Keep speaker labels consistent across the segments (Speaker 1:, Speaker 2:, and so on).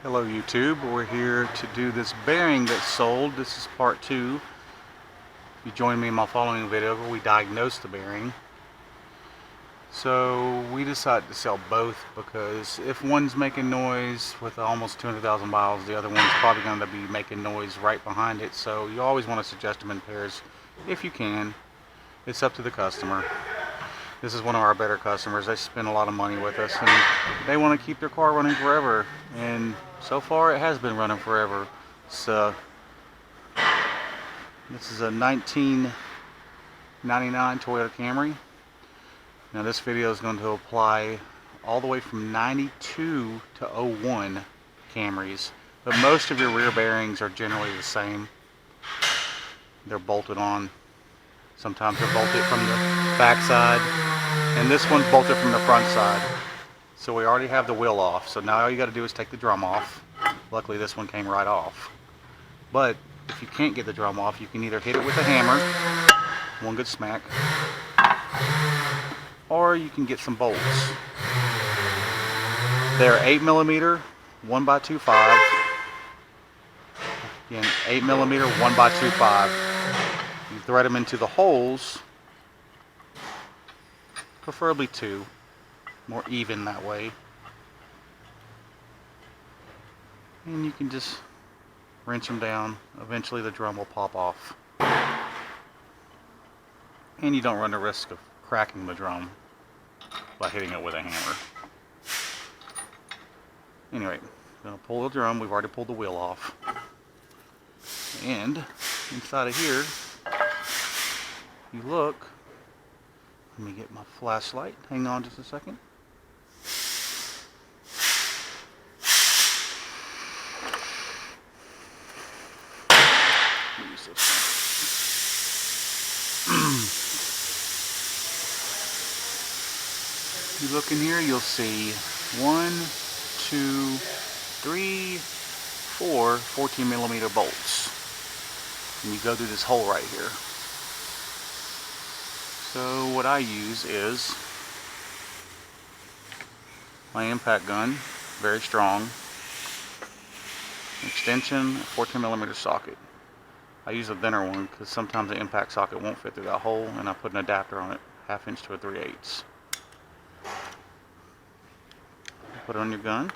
Speaker 1: Hello YouTube, we're here to do this bearing that's sold. This is part 2. You join me in my following video where we diagnose the bearing. So we decided to sell both because if one's making noise with almost 200,000 miles, the other one's probably going to be making noise right behind it. So you always want to suggest them in pairs if you can. It's up to the customer. This is one of our better customers. They spend a lot of money with us and they want to keep their car running forever, and so far it has been running forever. So this is a 1999 Toyota Camry. Now this video is going to apply all the way from 92 to 01 Camrys, but most of your rear bearings are generally the same. They're bolted on. Sometimes they're bolted from the back side, and this one's bolted from the front side. So we already have the wheel off, so now all you got to do is take the drum off. Luckily this one came right off. But if you can't get the drum off, you can either hit it with a hammer, one good smack, or you can get some bolts. They're 8mm 1x25. Again, 8mm 1x25. You thread them into the holes, preferably 2, more even that way. And you can just wrench them down. Eventually the drum will pop off. And you don't run the risk of cracking the drum by hitting it with a hammer. Anyway, I'm going to pull the drum. We've already pulled the wheel off. And inside of here, you look, let me get my flashlight, hang on just a second. Use this one. You look in here, you'll see 1, 2, 3, 4 14mm bolts. And you go through this hole right here. So what I use is my impact gun, very strong, extension, 14mm socket. I use a thinner one because sometimes the impact socket won't fit through that hole, and I put an adapter on it, 1/2 inch to a 3/8. Put it on your gun,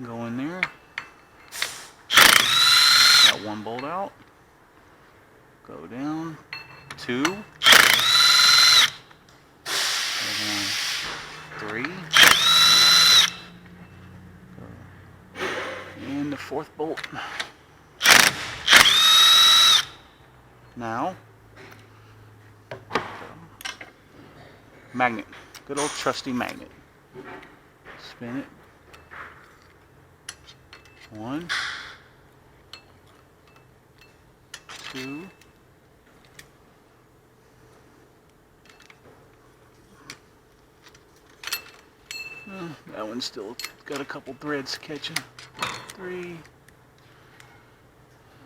Speaker 1: go in there, got one bolt out, go down, 2, 3, and the 4th bolt. Now, magnet, good old trusty magnet. Spin it. 1, 2, that one's still got a couple threads catching. 3.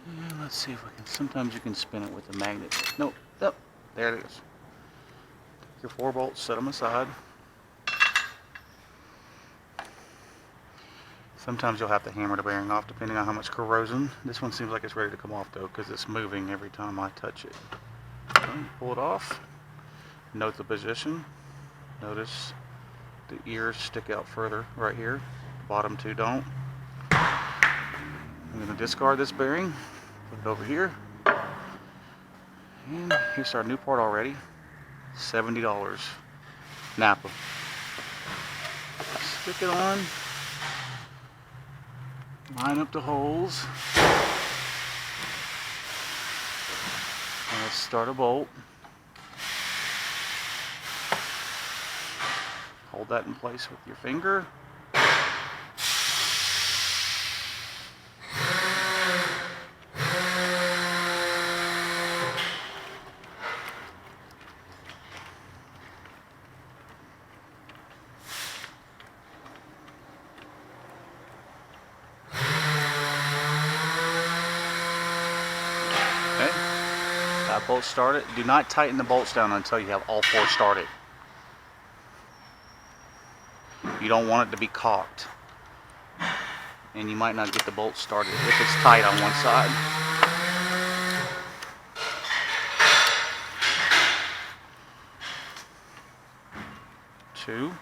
Speaker 1: And let's see if I can. Sometimes you can spin it with a magnet. Nope. Yep. There it is. Take your 4 bolts, set them aside. Sometimes you'll have to hammer the bearing off depending on how much corrosion. This one seems like it's ready to come off though because it's moving every time I touch it. Okay, pull it off. Note the position. Notice the ears stick out further right here. Bottom 2 don't. I'm going to discard this bearing. Put it over here. And here's our new part already. $70. Napa. Stick it on. Line up the holes. And let's start a bolt. Hold that in place with your finger. That bolt started. Do not tighten the bolts down until you have all 4 started. You don't want it to be cocked. and you might not get the bolt started if it's tight on one side. Two.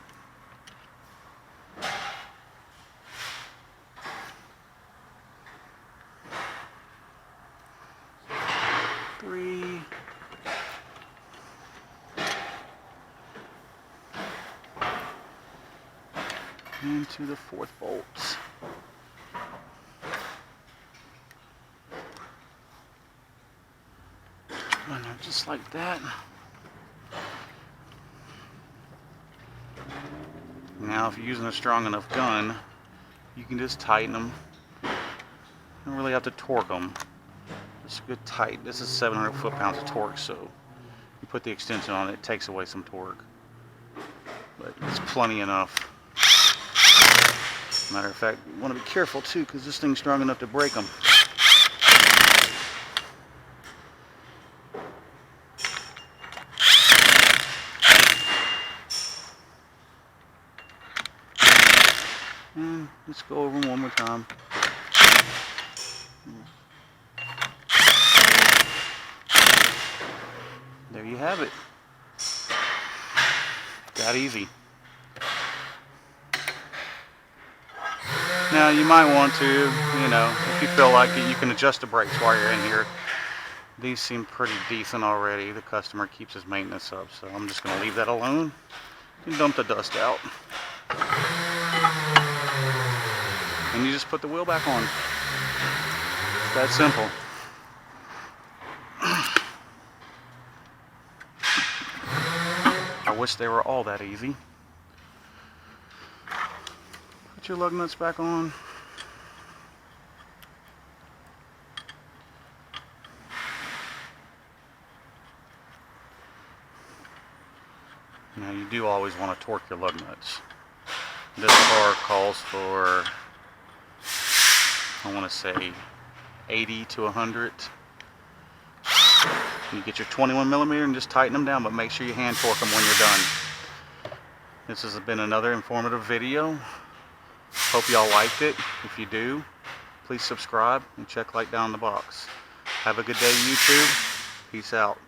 Speaker 1: Three. Into the fourth bolts. And just like that. Now, if you're using a strong enough gun, you can just tighten them. You don't really have to torque them. Just good tight. This is 700 foot-pounds of torque, so you put the extension on it, it takes away some torque. But it's plenty enough. Matter of fact, you want to be careful too, because this thing's strong enough to break them. And let's go over them one more time. There you have it. That easy. Now you might want to, if you feel like it, you can adjust the brakes while you're in here. These seem pretty decent already. The customer keeps his maintenance up, so I'm just going to leave that alone and dump the dust out. And you just put the wheel back on. It's that simple. I wish they were all that easy. Put your lug nuts back on. Now you do always want to torque your lug nuts. This car calls for, I want to say 80 to 100. You get your 21mm and just tighten them down, but make sure you hand torque them when you're done. This has been another informative video. Hope y'all liked it. If you do, please subscribe and check like down in the box. Have a good day, YouTube. Peace out.